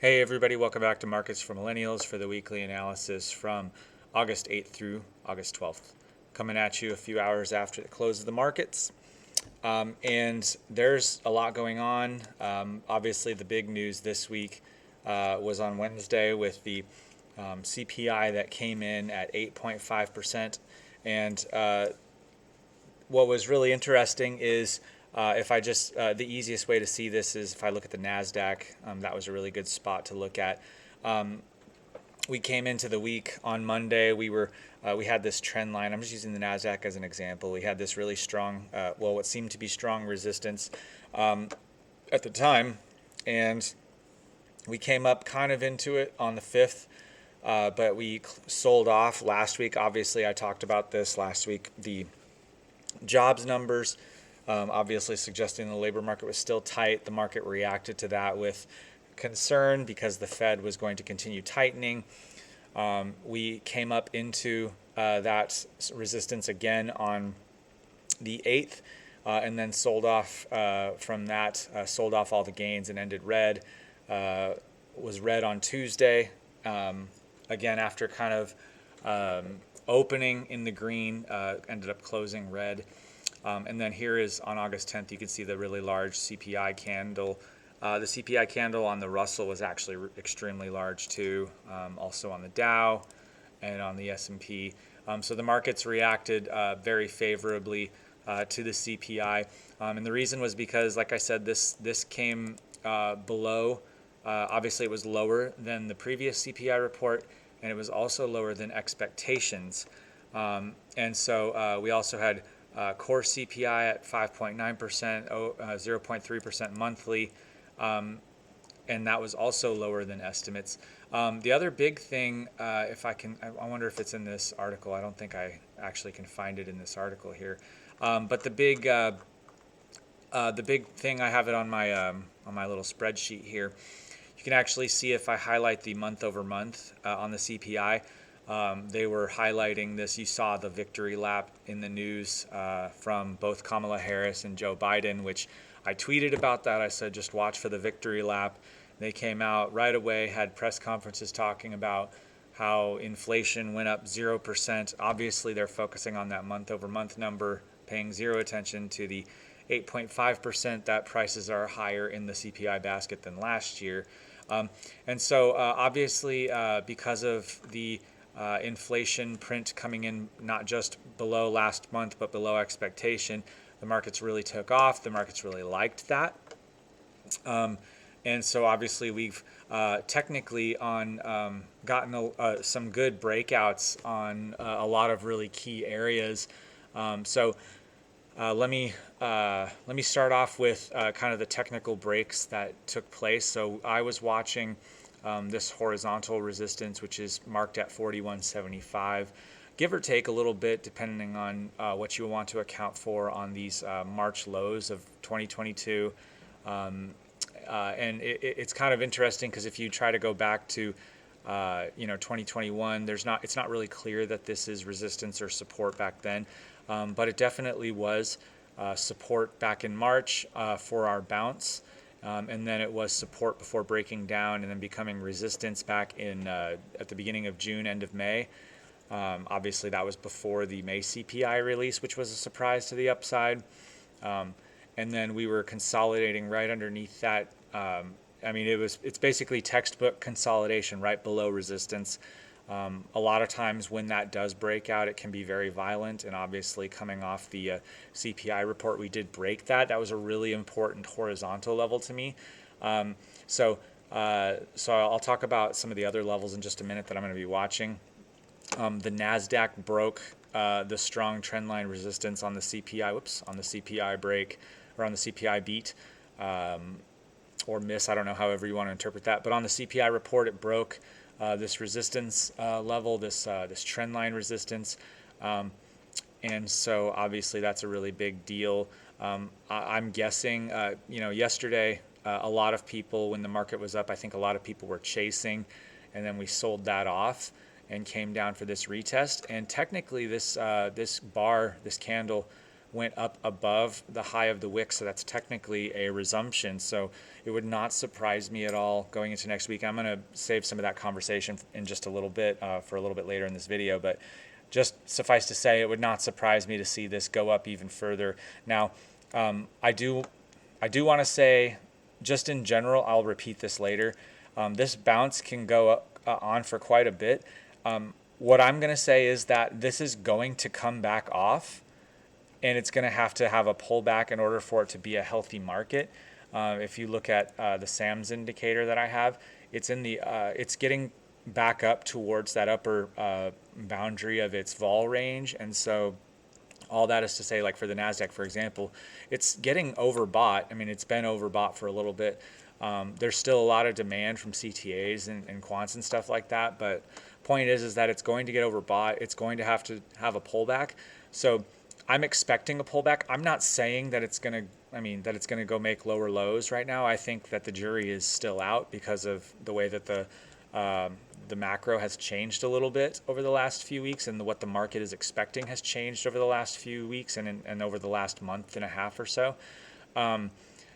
Hey everybody, welcome back to Markets for Millennials for the weekly analysis from August 8th through August 12th. Coming at you a few hours after the close of the markets. And there's a lot going on. Obviously, the big news this week was on Wednesday with the CPI that came in at 8.5%. And what was really interesting is if I just, the easiest way to see this is if I look at the NASDAQ. That was a really good spot to look at. We came into the week on Monday. We had this trend line. I'm just using the NASDAQ as an example. We had this really strong, what seemed to be strong resistance at the time. And we came up kind of into it on the 5th. But we sold off last week. Obviously, I talked about this last week. The jobs numbers, obviously suggesting the labor market was still tight. The market reacted to that with concern because the Fed was going to continue tightening. We came up into that resistance again on the 8th and then sold off from that, sold off all the gains and ended red. Was red on Tuesday. Again, after kind of opening in the green, ended up closing red. And then here is on August 10th, you can see the really large CPI candle. The CPI candle on the Russell was actually extremely large too, also on the Dow and on the S&P. So the markets reacted very favorably to the CPI. And the reason was because, like I said, this came below. Obviously, it was lower than the previous CPI report, and it was also lower than expectations. And so we also had core CPI at 5.9%, 0.3% monthly, and that was also lower than estimates. The other big thing, if I can, I wonder if it's in this article. I don't think I actually can find it in this article here. But the big thing, I have it on my little spreadsheet here. You can actually see if I highlight the month over month on the CPI. They were highlighting this. You saw the victory lap in the news from both Kamala Harris and Joe Biden, which I tweeted about that. I said, just watch for the victory lap. They came out right away, had press conferences talking about how inflation went up 0%. Obviously, they're focusing on that month over month number, paying zero attention to the 8.5% that prices are higher in the CPI basket than last year. And so obviously, because of the inflation print coming in not just below last month, but below expectation, the markets really took off. The markets really liked that. And so obviously we've technically gotten some good breakouts on a lot of really key areas. So let me start off with kind of the technical breaks that took place. So I was watching this horizontal resistance, which is marked at 41.75, give or take a little bit, depending on what you want to account for on these March lows of 2022. And it's kind of interesting because if you try to go back to 2021, it's not really clear that this is resistance or support back then. But it definitely was support back in March for our bounce. And then it was support before breaking down and then becoming resistance back in at the beginning of June, end of May. Obviously, that was before the May CPI release, which was a surprise to the upside. And then we were consolidating right underneath that. It's basically textbook consolidation right below resistance. A lot of times when that does break out, it can be very violent. And obviously coming off the CPI report, we did break that. That was a really important horizontal level to me. So I'll talk about some of the other levels in just a minute that I'm going to be watching. The NASDAQ broke the strong trendline resistance on the CPI, on the CPI break or on the CPI beat or miss. I don't know, however you want to interpret that. But on the CPI report, it broke this resistance level, this trendline resistance, and so obviously that's a really big deal. I'm guessing, yesterday a lot of people, when the market was up, I think a lot of people were chasing, and then we sold that off and came down for this retest. And technically, this bar, this candle, went up above the high of the wick, so that's technically a resumption. So it would not surprise me at all going into next week. I'm going to save some of that conversation in just a little bit for a little bit later in this video, but just suffice to say, it would not surprise me to see this go up even further. Now, I do want to say, just in general, I'll repeat this later. This bounce can go up, on for quite a bit. What I'm going to say is that this is going to come back off, and it's going to have a pullback in order for it to be a healthy market. If you look at the SAMS indicator that I have, it's getting back up towards that upper boundary of its vol range, and so all that is to say, like for the NASDAQ, for example, it's getting overbought. I mean, it's been overbought for a little bit. There's still a lot of demand from CTAs and quants and stuff like that, but point is that it's going to get overbought. It's going to have a pullback. So I'm expecting a pullback. I'm not saying that it's going to go make lower lows right now. I think that the jury is still out because of the way that the macro has changed a little bit over the last few weeks, and what the market is expecting has changed over the last few weeks and over the last month and a half or so.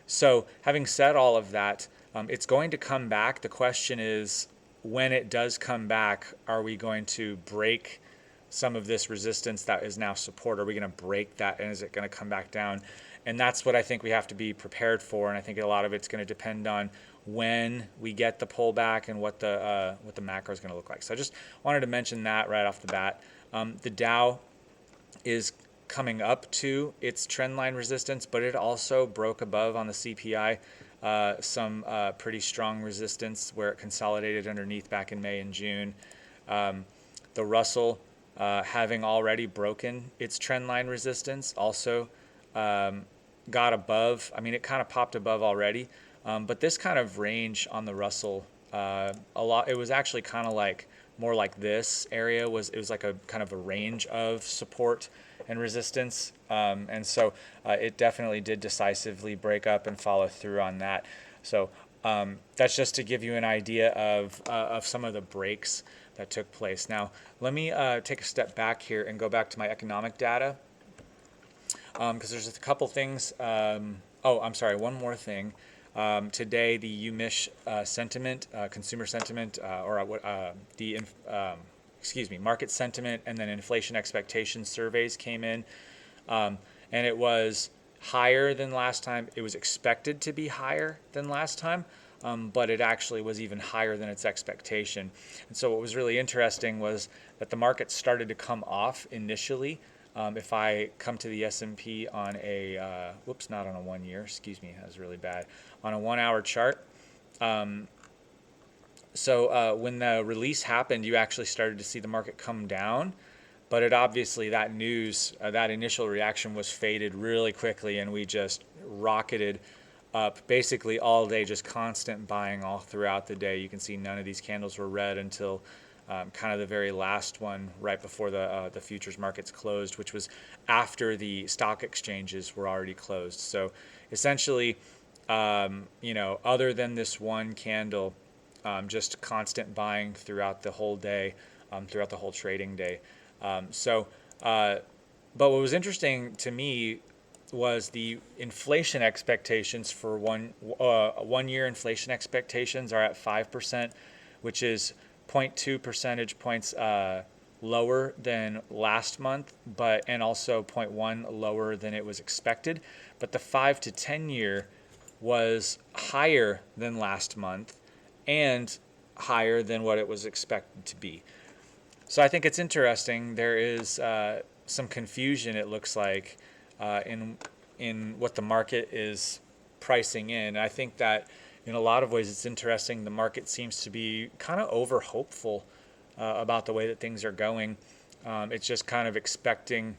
So having said all of that, it's going to come back. The question is, when it does come back, are we going to break some of this resistance that is now support? Are we going to break that, and is it going to come back down? And that's what I think we have to be prepared for. And I think a lot of it's going to depend on when we get the pullback and what the macro is going to look like. So I just wanted to mention that right off the bat. The Dow is coming up to its trend line resistance, but it also broke above on the CPI some pretty strong resistance where it consolidated underneath back in May and June. The Russell, having already broken its trend line resistance, also got above. I mean, it kind of popped above already, but this kind of range on the Russell, it was actually kind of like more like this area it was like a kind of a range of support and resistance, and so it definitely did decisively break up and follow through on that. So that's just to give you an idea of some of the breaks that took place. Now let me take a step back here and go back to my economic data, because there's a couple things. I'm sorry, one more thing. Today, the UMISH sentiment, consumer sentiment, market sentiment, and then inflation expectations surveys came in, and it was higher than last time. It was expected to be higher than last time, but it actually was even higher than its expectation. And so what was really interesting was that the market started to come off initially. If I come to the S&P on not on a 1 year, excuse me, that was really bad, on a 1 hour chart. So when the release happened, you actually started to see the market come down, but it obviously, that news, that initial reaction was faded really quickly, and we just rocketed up basically all day, just constant buying all throughout the day. You can see none of these candles were red until kind of the very last one right before the futures markets closed, which was after the stock exchanges were already closed. So essentially, other than this one candle, just constant buying throughout the whole day, throughout the whole trading day. But what was interesting to me was the inflation expectations for 1 year inflation expectations are at 5%, which is 0.2 percentage points lower than last month, and also 0.1 lower than it was expected. But the 5 to 10 year was higher than last month and higher than what it was expected to be. So I think it's interesting. There is some confusion, it looks like, in what the market is pricing in. I think that in a lot of ways it's interesting. The market seems to be kind of over hopeful about the way that things are going. It's just kind of expecting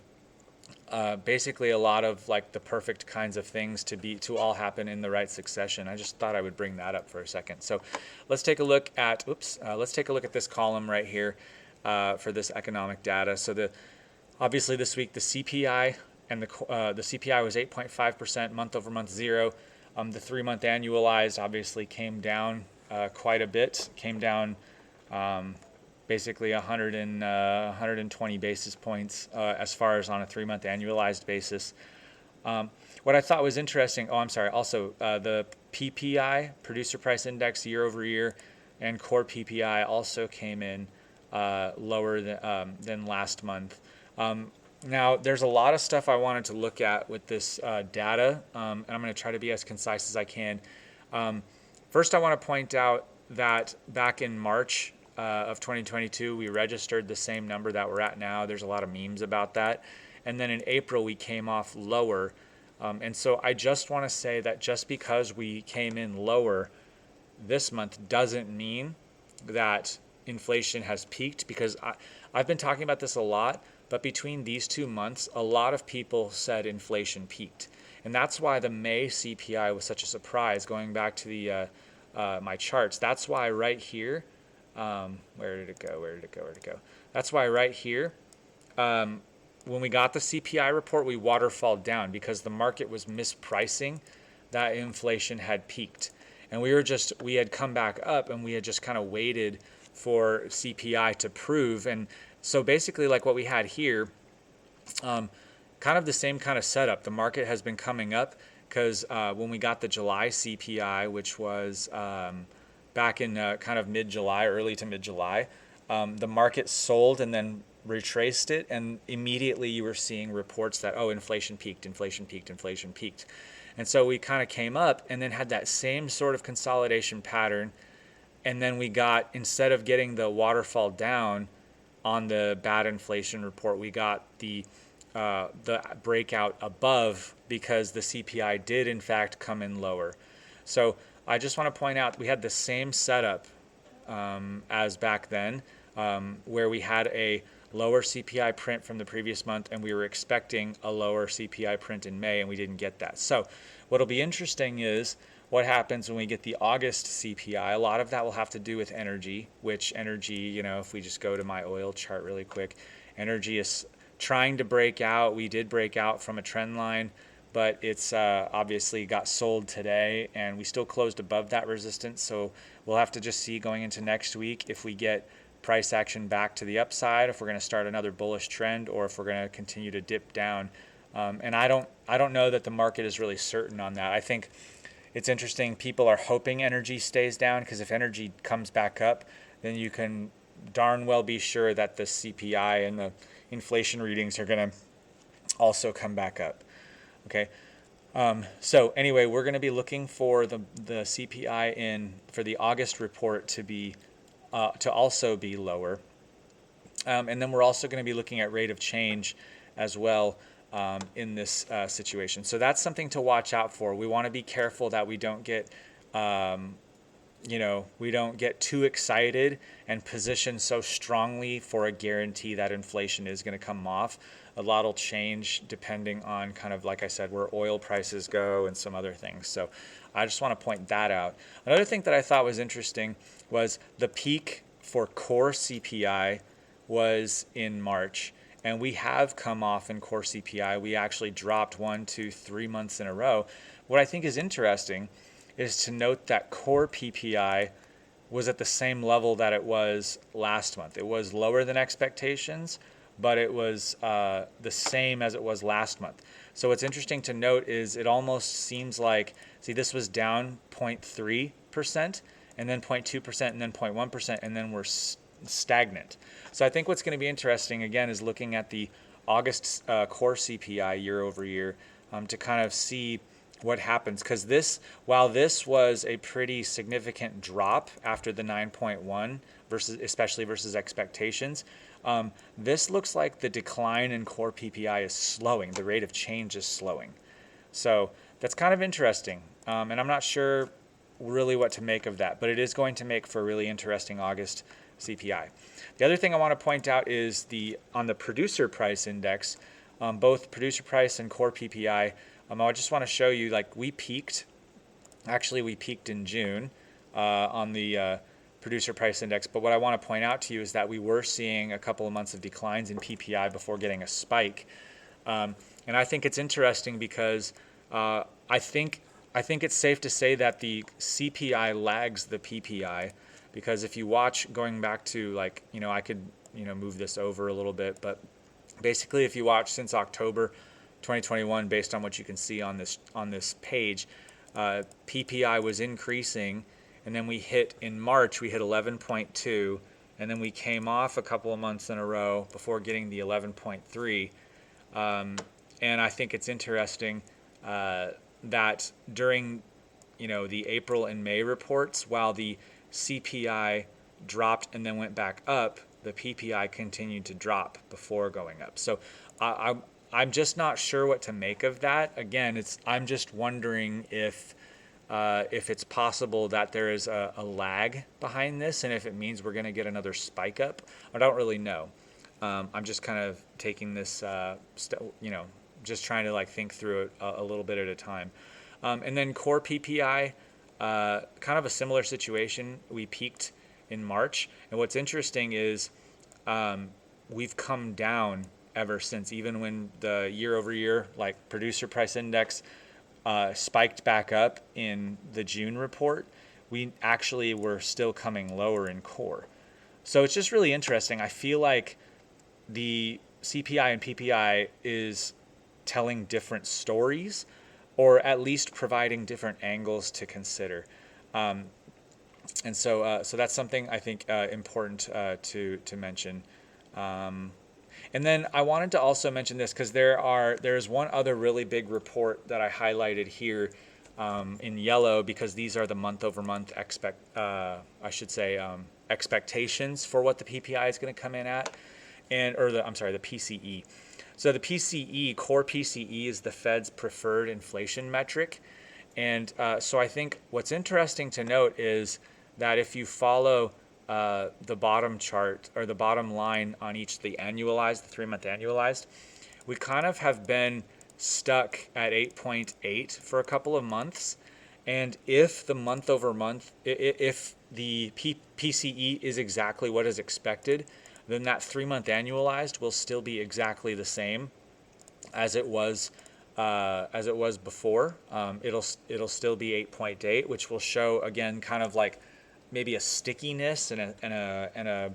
basically a lot of like the perfect kinds of things to all happen in the right succession. I just thought I would bring that up for a second. So let's take a look at this column right here for this economic data. So obviously this week the CPI and the CPI was 8.5% month over month, zero. The 3-month annualized obviously came down quite a bit. Came down basically 120 basis points as far as on a 3-month annualized basis. What I thought was interesting, also the PPI, Producer Price Index, year over year, and core PPI also came in lower than last month. Now, there's a lot of stuff I wanted to look at with this data, and I'm going to try to be as concise as I can. First, I want to point out that back in March of 2022, we registered the same number that we're at now. There's a lot of memes about that. And then in April, we came off lower. And so I just want to say that just because we came in lower this month doesn't mean that inflation has peaked, because I've been talking about this a lot, but between these 2 months, a lot of people said inflation peaked. And that's why the May CPI was such a surprise, going back to the my charts. That's why right here, where did it go? That's why right here, when we got the CPI report, we waterfalled down because the market was mispricing that inflation had peaked. And we had come back up, and we had just kind of waited for CPI to prove. And so basically, like what we had here, kind of the same kind of setup. The market has been coming up because when we got the July CPI, which was back in kind of mid-July, early to mid-July, the market sold and then retraced it, and immediately you were seeing reports that, oh, inflation peaked. And so we kind of came up and then had that same sort of consolidation pattern. And then we got, instead of getting the waterfall down on the bad inflation report, we got the breakout above, because the CPI did in fact come in lower. So I just want to point out we had the same setup as back then, where we had a lower CPI print from the previous month, and we were expecting a lower CPI print in May, and we didn't get that. So what'll be interesting is what happens when we get the August CPI. A lot of that will have to do with energy, which energy, if we just go to my oil chart really quick, energy is trying to break out. We did break out from a trend line, but it's obviously got sold today, and we still closed above that resistance. So we'll have to just see going into next week if we get price action back to the upside, if we're going to start another bullish trend, or if we're going to continue to dip down. And I don't know that the market is really certain on that. I think it's interesting. People are hoping energy stays down, because if energy comes back up, then you can darn well be sure that the CPI and the inflation readings are going to also come back up. Okay. So anyway, we're going to be looking for the CPI for the August report to also be lower. And then we're also going to be looking at rate of change as well in this situation. So that's something to watch out for. We want to be careful that we don't get too excited and position so strongly for a guarantee that inflation is going to come off. A lot will change depending on, kind of like I said, where oil prices go and some other things. So I just want to point that out. Another thing that I thought was interesting was the peak for core CPI was in March, and we have come off in core CPI. We actually dropped 1, 2, 3 months in a row. What I think is interesting is to note that core PPI was at the same level that it was last month. It was lower than expectations, but it was the same as it was last month. So what's interesting to note is it almost seems like, this was down 0.3%, and then 0.2%, and then 0.1%, and then we're stagnant. So I think what's going to be interesting, again, is looking at the August core CPI year over year to kind of see what happens. Because while this was a pretty significant drop after the 9.1, especially versus expectations, this looks like the decline in core PPI is slowing. The rate of change is slowing. So that's kind of interesting. And I'm not sure really what to make of that, but it is going to make for a really interesting August CPI. The other thing I want to point out is on the producer price index, both producer price and core PPI, I just want to show you, we peaked in June on the producer price index. But what I want to point out to you is that we were seeing a couple of months of declines in PPI before getting a spike. And I think it's interesting because I think I think it's safe to say that the CPI lags the PPI, because if you watch, going back to, like, I could, move this over a little bit, but basically if you watch since October 2021, based on what you can see on this page, PPI was increasing, and then in March we hit 11.2, and then we came off a couple of months in a row before getting the 11.3. And I think it's interesting that during the April and May reports, while the CPI dropped and then went back up, the PPI continued to drop before going up. So I'm just not sure what to make of that. Again, I'm just wondering if it's possible that there is a lag behind this, and if it means we're going to get another spike up. I don't really know. I'm just kind of taking this, just trying to think through it a little bit at a time. And then core PPI, kind of a similar situation. We peaked in March, and what's interesting is we've come down ever since. Even when the year-over-year producer price index spiked back up in the June report, we actually were still coming lower in core. So it's just really interesting. I feel like the CPI and PPI is telling different stories, or at least providing different angles to consider. And so that's something I think important to mention. And then I wanted to also mention this because there's one other really big report that I highlighted here in yellow, because these are the month-over-month expectations for what the PPI is going to come in at, the PCE. So the PCE, core PCE, is the Fed's preferred inflation metric. And so I think what's interesting to note is that if you follow the bottom chart, or the bottom line on each, the 3-month annualized, we kind of have been stuck at 8.8 for a couple of months. And if the month over month, if the PCE is exactly what is expected, then that 3-month annualized will still be exactly the same as it was before. It'll still be 8.8, which will show, again, kind of maybe a stickiness and a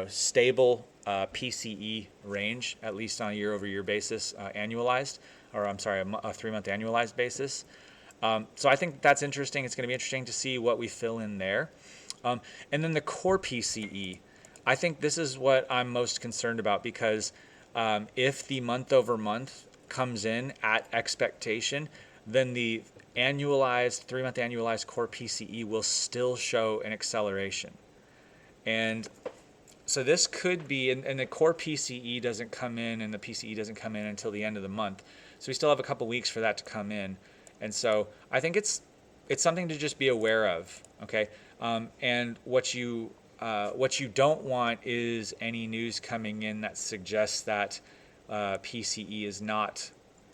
stable PCE range, at least on a year-over-year basis, annualized, or a 3-month annualized basis. So I think that's interesting. It's going to be interesting to see what we fill in there. And then the core PCE, I think this is what I'm most concerned about, because if the month-over-month comes in at expectation, then the 3-month annualized core PCE will still show an acceleration. And so this could be, and the core PCE doesn't come in, and the PCE doesn't come in until the end of the month. So we still have a couple weeks for that to come in. And so I think it's something to just be aware of, okay? And what you don't want is any news coming in that suggests that PCE is not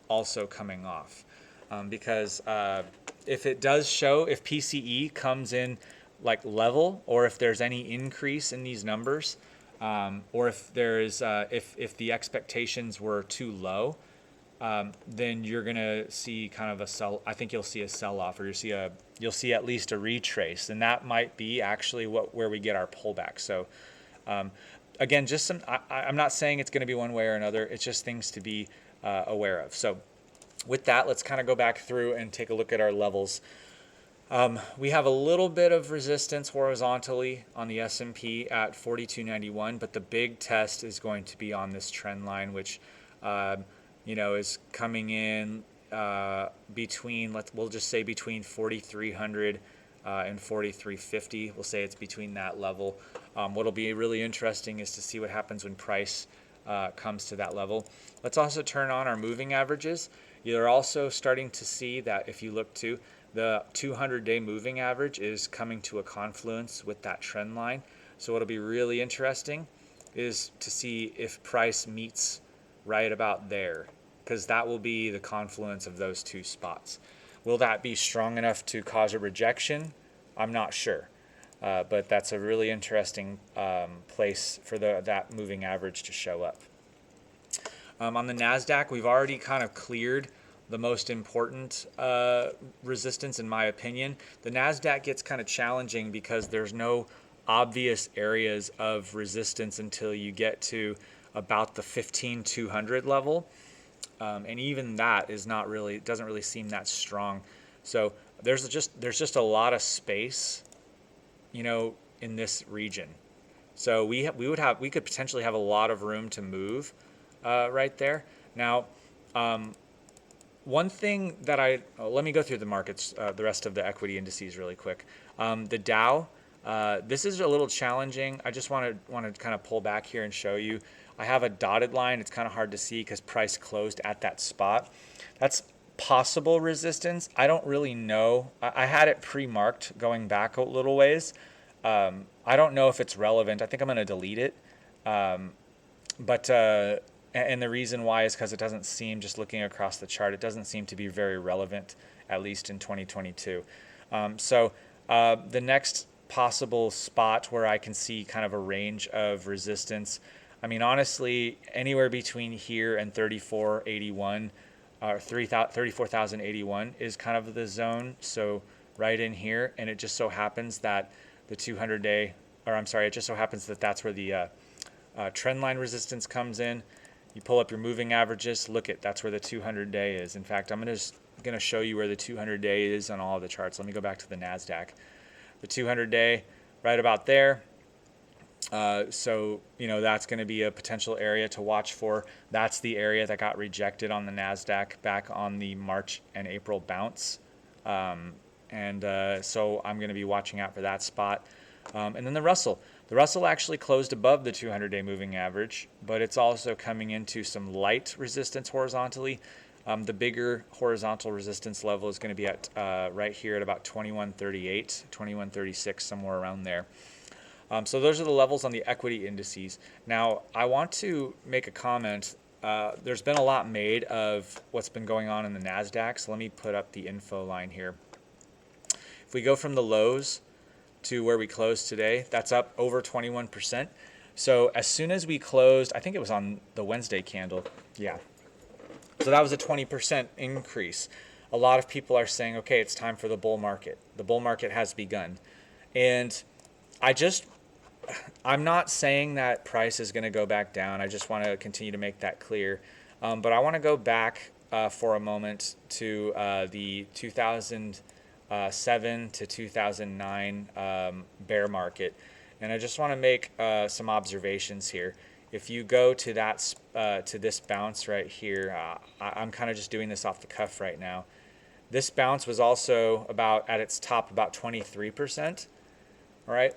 also coming off. Because if it does show, if PCE comes in level, or if there's any increase in these numbers, or if there is if the expectations were too low, then you're gonna see kind of a sell. I think you'll see a sell-off, or you'll see at least a retrace, and that might be actually where we get our pullback. So again, just some. I'm not saying it's going to be one way or another. It's just things to be aware of. So with that, let's kind of go back through and take a look at our levels. We have a little bit of resistance horizontally on the S&P at 42.91, but the big test is going to be on this trend line, which is coming in we'll just say between 4,300 and 4,350. We'll say it's between that level. What'll be really interesting is to see what happens when price comes to that level. Let's also turn on our moving averages. You're also starting to see that if you look to the 200-day moving average is coming to a confluence with that trend line. So what'll be really interesting is to see if price meets right about there, because that will be the confluence of those two spots. Will that be strong enough to cause a rejection? I'm not sure, but that's a really interesting place for that moving average to show up. On the NASDAQ, we've already kind of cleared the most important resistance in my opinion. The NASDAQ gets kind of challenging because there's no obvious areas of resistance until you get to about the 15,200 level. And even that is not really, doesn't really seem that strong. So there's just a lot of space, you know, in this region. So we could potentially have a lot of room to move right there. Now, one thing that let me go through the markets, the rest of the equity indices really quick. The Dow, this is a little challenging. I just want to kind of pull back here and show you. I have a dotted line. It's kind of hard to see because price closed at that spot. That's possible resistance. I don't really know. I had it pre-marked going back a little ways. I don't know if it's relevant. I think I'm going to delete it. And the reason why is because it doesn't seem, just looking across the chart, it doesn't seem to be very relevant, at least in 2022. The next possible spot where I can see kind of a range of resistance, I mean, honestly, anywhere between here and 3481 or 34,081 is kind of the zone. So right in here, and it just so happens that the 200-day, or I'm sorry, it just so happens that that's where the trend line resistance comes in. You pull up your moving averages, that's where the 200-day is. In fact, I'm going to show you where the 200-day is on all of the charts. Let me go back to the NASDAQ. The 200-day, right about there. So, you know, that's going to be a potential area to watch for. That's the area that got rejected on the NASDAQ back on the March and April bounce. So I'm going to be watching out for that spot. And then the Russell. The Russell actually closed above the 200-day moving average, but it's also coming into some light resistance horizontally. The bigger horizontal resistance level is going to be at right here at about 2138, 2136, somewhere around there. So those are the levels on the equity indices. Now, I want to make a comment. There's been a lot made of what's been going on in the NASDAQ, so let me put up the info line here. If we go from the lows to where we closed today, that's up over 21%. So as soon as we closed, I think it was on the Wednesday candle, yeah. So that was a 20% increase. A lot of people are saying, okay, it's time for the bull market. The bull market has begun. And I'm not saying that price is going to go back down. I just want to continue to make that clear. But I want to go back for a moment to the 2007 to 2009 bear market. And I just want to make some observations here. If you go to to this bounce right here, I'm kind of just doing this off the cuff right now. This bounce was also at its top about 23%. All right.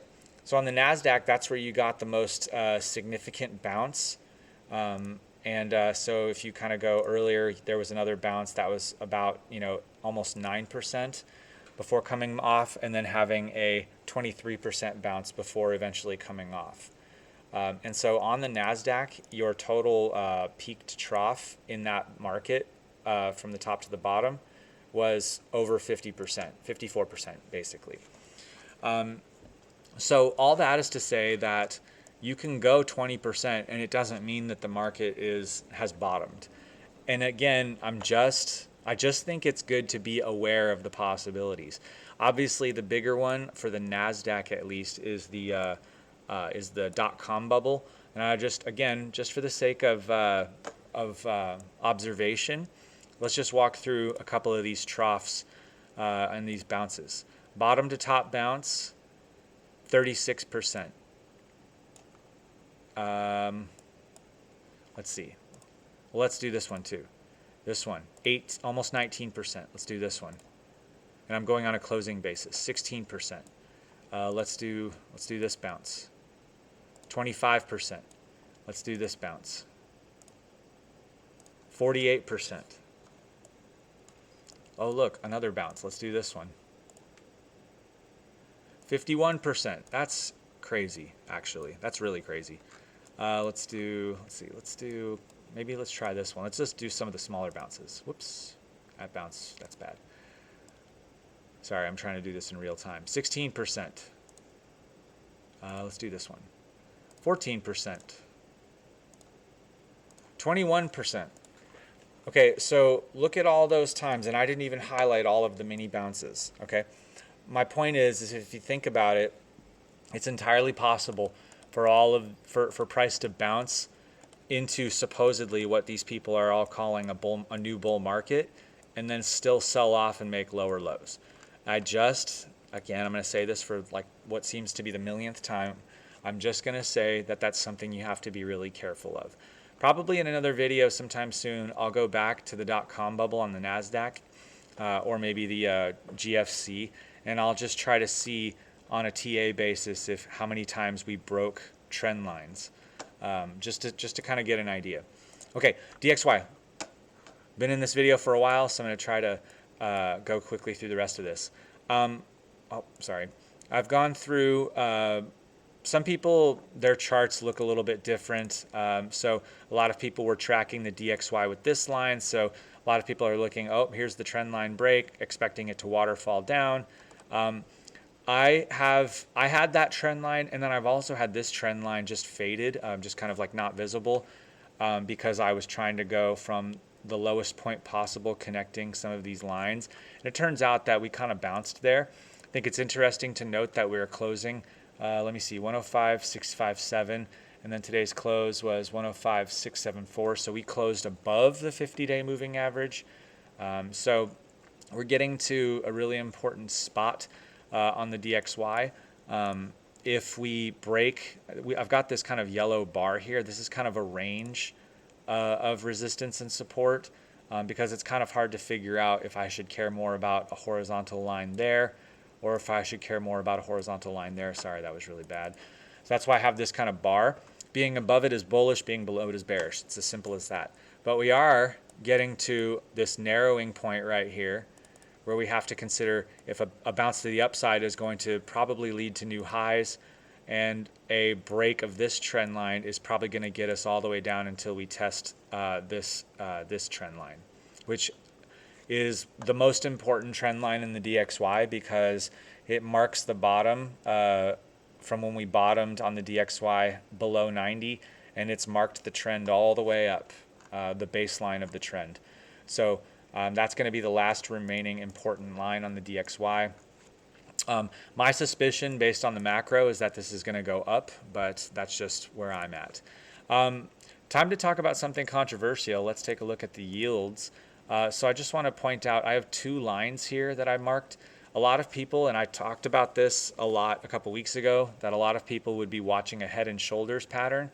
So on the NASDAQ, that's where you got the most significant bounce. So if you kind of go earlier, there was another bounce that was about, almost 9% before coming off, and then having a 23% bounce before eventually coming off. And so on the NASDAQ, your total peak to trough in that market from the top to the bottom was over 50%, 54% basically. So all that is to say that you can go 20% and it doesn't mean that the market has bottomed. And again, I just think it's good to be aware of the possibilities. Obviously, the bigger one for the NASDAQ at least is the .com bubble. And I just for the sake of observation, let's just walk through a couple of these troughs and these bounces. Bottom to top bounce, 36%. Let's see. Well, let's do this one too. This one, almost 19%. Let's do this one. And I'm going on a closing basis, 16%. Let's do this bounce. 25%. Let's do this bounce. 48%. Oh, look, another bounce. Let's do this one. 51%. That's crazy, actually. That's really crazy. Let's try this one. Let's just do some of the smaller bounces. Whoops. That bounce, that's bad. Sorry, I'm trying to do this in real time. 16%. Let's do this one. 14%. 21%. Okay, so look at all those times, and I didn't even highlight all of the mini bounces. Okay, my point is if you think about it, it's entirely possible for for price to bounce into supposedly what these people are all calling a new bull market, and then still sell off and make lower lows. Again, I'm going to say this for like what seems to be the millionth time. I'm just going to say that that's something you have to be really careful of. Probably in another video sometime soon, I'll go back to the dot-com bubble on the NASDAQ, or maybe the GFC, and I'll just try to see on a TA basis if how many times we broke trend lines, just to kind of get an idea. Okay, DXY. Been in this video for a while, so I'm going to try to go quickly through the rest of this. Sorry. I've gone through, some people, their charts look a little bit different. So a lot of people were tracking the DXY with this line. So a lot of people are looking, oh, here's the trend line break, expecting it to waterfall down. I had that trend line, and then I've also had this trend line just faded, just kind of like not visible, because I was trying to go from the lowest point possible connecting some of these lines. And it turns out that we kind of bounced there. I think it's interesting to note that we were closing, let me see, 105.657, and then today's close was 105.674. So we closed above the 50-day moving average. So we're getting to a really important spot on the DXY. If we break, I've got this kind of yellow bar here. This is kind of a range of resistance and support, because it's kind of hard to figure out if I should care more about a horizontal line there or if I should care more about a horizontal line there. Sorry, that was really bad. So that's why I have this kind of bar. Being above it is bullish, being below it is bearish. It's as simple as that. But we are getting to this narrowing point right here where we have to consider if a bounce to the upside is going to probably lead to new highs, and a break of this trend line is probably going to get us all the way down until we test this trend line, which is the most important trend line in the DXY because it marks the bottom from when we bottomed on the DXY below 90, and it's marked the trend all the way up, the baseline of the trend. So that's going to be the last remaining important line on the DXY. My suspicion based on the macro is that this is going to go up, but that's just where I'm at. Time to talk about something controversial. Let's take a look at the yields. So I just want to point out, I have two lines here that I marked. A lot of people, and I talked about this a lot a couple weeks ago, that a lot of people would be watching a head and shoulders pattern,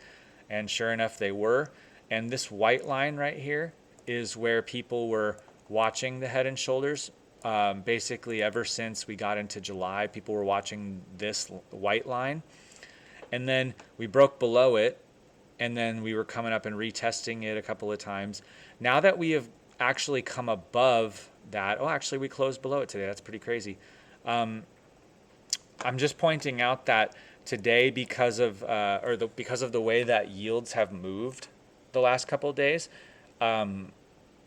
and sure enough they were. And this white line right here is where people were watching the head and shoulders. Basically ever since we got into July, people were watching this white line, and then we broke below it, and then we were coming up and retesting it a couple of times. Now that we have actually come above that, oh, actually we closed below it today. That's pretty crazy. I'm just pointing out that today, because of the way that yields have moved the last couple of days,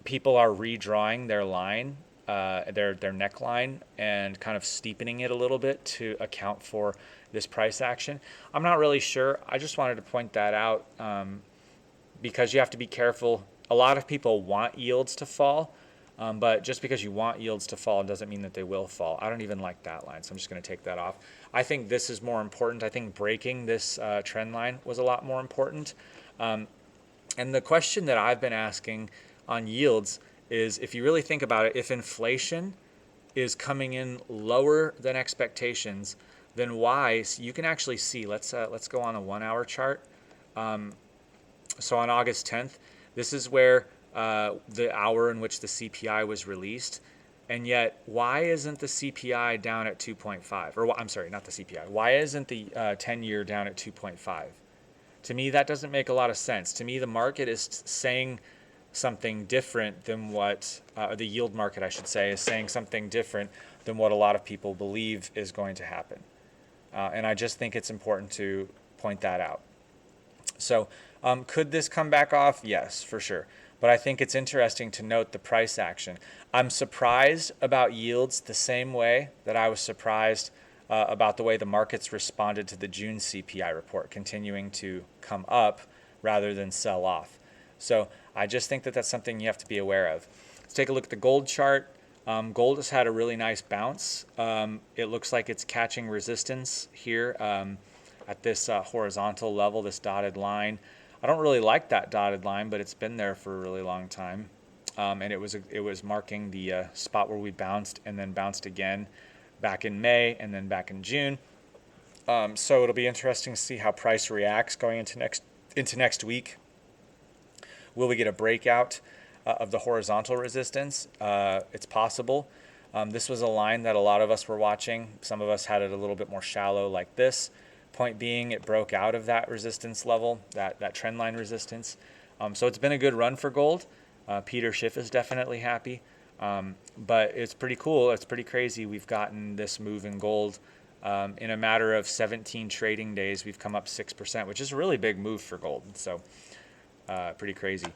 people are redrawing their line, their neckline, and kind of steepening it a little bit to account for this price action. I'm not really sure. I just wanted to point that out because you have to be careful. A lot of people want yields to fall, but just because you want yields to fall doesn't mean that they will fall. I don't even like that line, so I'm just going to take that off. I think this is more important. I think breaking this trend line was a lot more important. And the question that I've been asking on yields is, if you really think about it, if inflation is coming in lower than expectations, then why? So you can actually see, let's go on a 1 hour chart. So on August 10th, this is where the hour in which the CPI was released. And yet, why isn't the CPI down at 2.5? Or I'm sorry, not the CPI. Why isn't the 10-year down at 2.5? To me, that doesn't make a lot of sense. To me, the market is saying something different than what, the yield market, I should say, is saying something different than what a lot of people believe is going to happen. And I just think it's important to point that out. So could this come back off? Yes, for sure. But I think it's interesting to note the price action. I'm surprised about yields the same way that I was surprised about the way the markets responded to the June CPI report, continuing to come up rather than sell off. So I just think that that's something you have to be aware of. Let's take a look at the gold chart. Gold has had a really nice bounce. It looks like it's catching resistance here at this horizontal level, this dotted line. I don't really like that dotted line, but it's been there for a really long time. And it was marking the spot where we bounced and then bounced again back in May and then back in June. So it'll be interesting to see how price reacts going into next week. Will we get a breakout of the horizontal resistance? It's possible. This was a line that a lot of us were watching. Some of us had it a little bit more shallow like this. Point being, it broke out of that resistance level, that trend line resistance. So it's been a good run for gold. Peter Schiff is definitely happy. But it's pretty cool. It's pretty crazy. We've gotten this move in gold. In a matter of 17 trading days, we've come up 6%, which is a really big move for gold. So pretty crazy.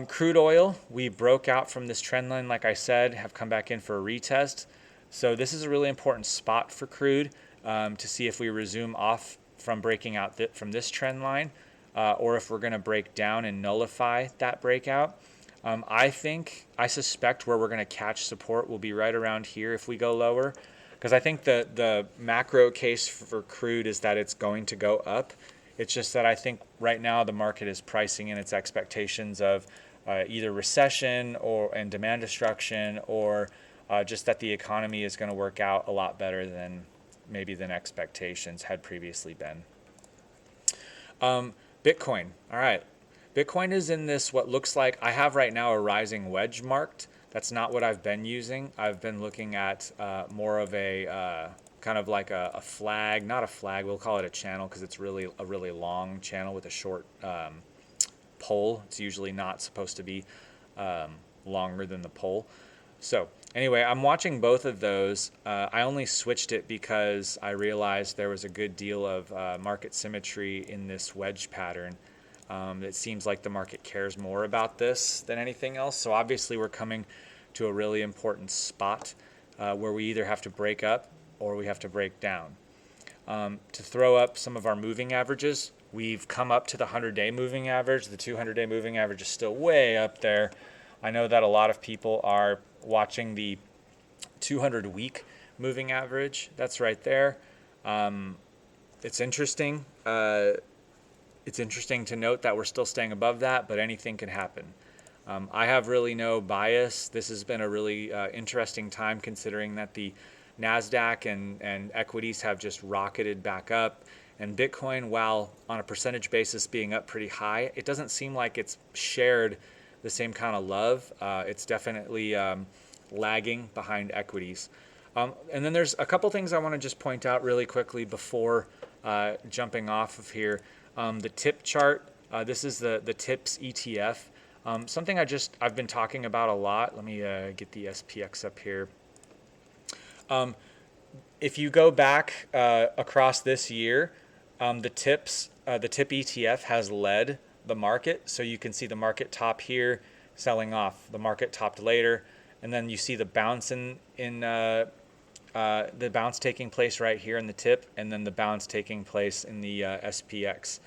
Crude oil, we broke out from this trend line, like I said, have come back in for a retest. So this is a really important spot for crude to see if we resume off from breaking out from this trend line or if we're going to break down and nullify that breakout. I suspect where we're going to catch support will be right around here if we go lower, because I think the macro case for crude is that it's going to go up. It's just that I think right now the market is pricing in its expectations of either recession and demand destruction, or just that the economy is going to work out a lot better than expectations had previously been. Bitcoin. All right. Bitcoin is in this, what looks like, I have right now a rising wedge marked. That's not what I've been using. I've been looking at more of a kind of like a flag, not a flag, we'll call it a channel because it's really a really long channel with a short pole. It's usually not supposed to be longer than the pole. So anyway, I'm watching both of those. I only switched it because I realized there was a good deal of market symmetry in this wedge pattern. It seems like the market cares more about this than anything else. So obviously we're coming to a really important spot where we either have to break up or we have to break down. To throw up some of our moving averages, we've come up to the 100-day moving average. The 200-day moving average is still way up there. I know that a lot of people are watching the 200-week moving average. That's right there. It's interesting. It's interesting to note that we're still staying above that, but anything can happen. I have really no bias. This has been a really interesting time considering that the NASDAQ and equities have just rocketed back up. And Bitcoin, while on a percentage basis being up pretty high, it doesn't seem like it's shared the same kind of love. It's definitely lagging behind equities. And then there's a couple things I want to just point out really quickly before jumping off of here. The tip chart, this is the TIPS ETF. Something I've been talking about a lot. Let me get the SPX up here. If you go back across this year, the TIP ETF has led the market. So you can see the market top here selling off. The market topped later, and then you see the bounce the bounce taking place right here in the tip, and then the bounce taking place in the SPX.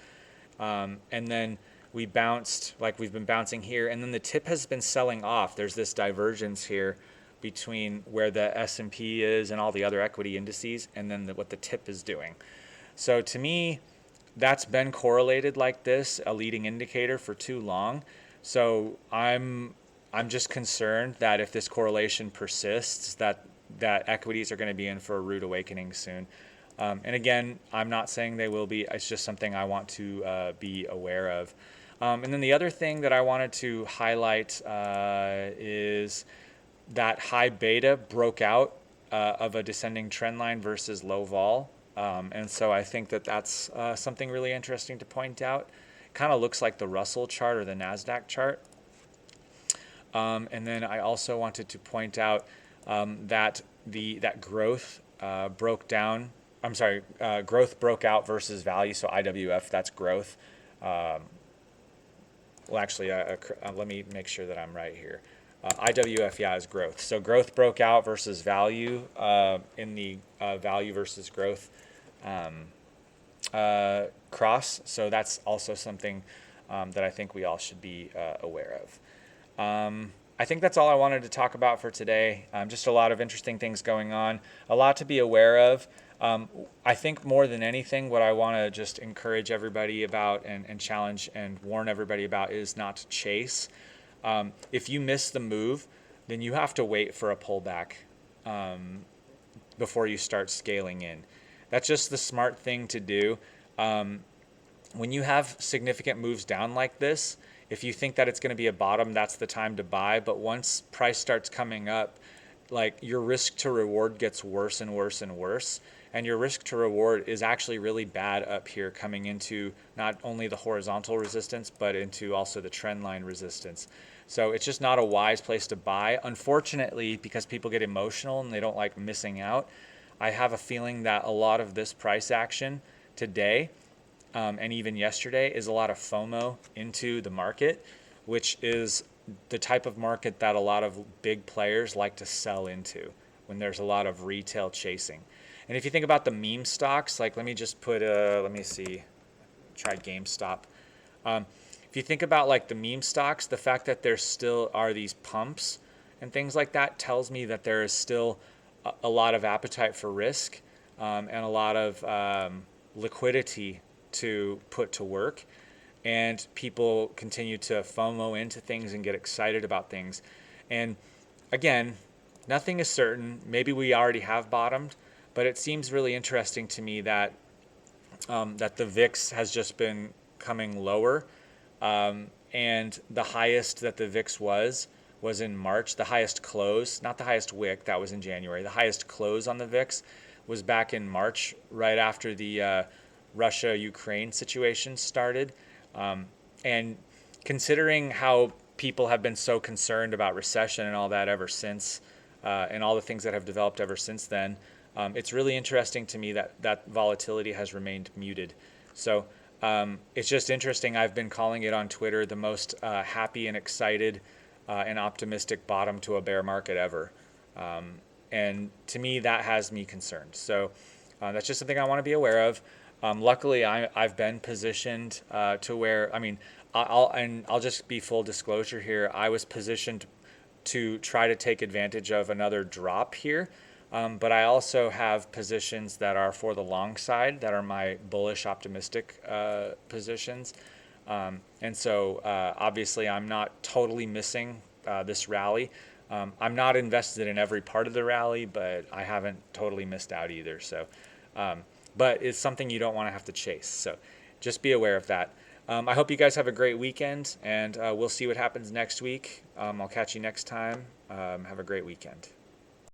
And then we bounced like we've been bouncing here, and then the tip has been selling off. There's this divergence here between where the S&P is and all the other equity indices, and then what the tip is doing. So to me, that's been correlated like this, a leading indicator, for too long. So I'm just concerned that if this correlation persists, that equities are going to be in for a rude awakening soon. And again, I'm not saying they will be. It's just something I want to be aware of. And then the other thing that I wanted to highlight is that high beta broke out of a descending trend line versus low vol. And so I think that's something really interesting to point out. It kind of looks like the Russell chart or the NASDAQ chart. And then I also wanted to point out that that growth broke down. Growth broke out versus value. So IWF, that's growth. Let me make sure that I'm right here. IWF, is growth. So growth broke out versus value in the value versus growth cross. So that's also something that I think we all should be aware of. I think that's all I wanted to talk about for today. Just a lot of interesting things going on, a lot to be aware of. I think more than anything, what I want to just encourage everybody about and challenge and warn everybody about is not to chase. If you miss the move, then you have to wait for a pullback before you start scaling in. That's just the smart thing to do. When you have significant moves down like this, if you think that it's going to be a bottom, that's the time to buy. But once price starts coming up, like your risk to reward gets worse and worse and worse. And your risk to reward is actually really bad up here, coming into not only the horizontal resistance, but into also the trend line resistance. So it's just not a wise place to buy. Unfortunately, because people get emotional and they don't like missing out, I have a feeling that a lot of this price action today and even yesterday is a lot of FOMO into the market, which is the type of market that a lot of big players like to sell into when there's a lot of retail chasing. And if you think about the meme stocks, like let me just put let me see, try GameStop. If you think about like the meme stocks, the fact that there still are these pumps and things like that tells me that there is still a lot of appetite for risk and a lot of liquidity to put to work, and people continue to FOMO into things and get excited about things. And again, nothing is certain. Maybe we already have bottomed, but it seems really interesting to me that that the VIX has just been coming lower, and the highest that the VIX was in March. The highest close, not the highest wick, that was in January. The highest close on the VIX was back in March, right after the Russia-Ukraine situation started. And considering how people have been so concerned about recession and all that ever since, and all the things that have developed ever since then, it's really interesting to me that that volatility has remained muted. So it's just interesting. I've been calling it on Twitter the most happy and excited and optimistic bottom to a bear market ever. And to me, that has me concerned. So that's just something I want to be aware of. Luckily, I've been positioned to where, I mean, I'll just be full disclosure here. I was positioned to try to take advantage of another drop here, but I also have positions that are for the long side, that are my bullish, optimistic positions. And so obviously, I'm not totally missing this rally. I'm not invested in every part of the rally, but I haven't totally missed out either. So. But it's something you don't want to have to chase. So just be aware of that. I hope you guys have a great weekend, and we'll see what happens next week. I'll catch you next time. Have a great weekend.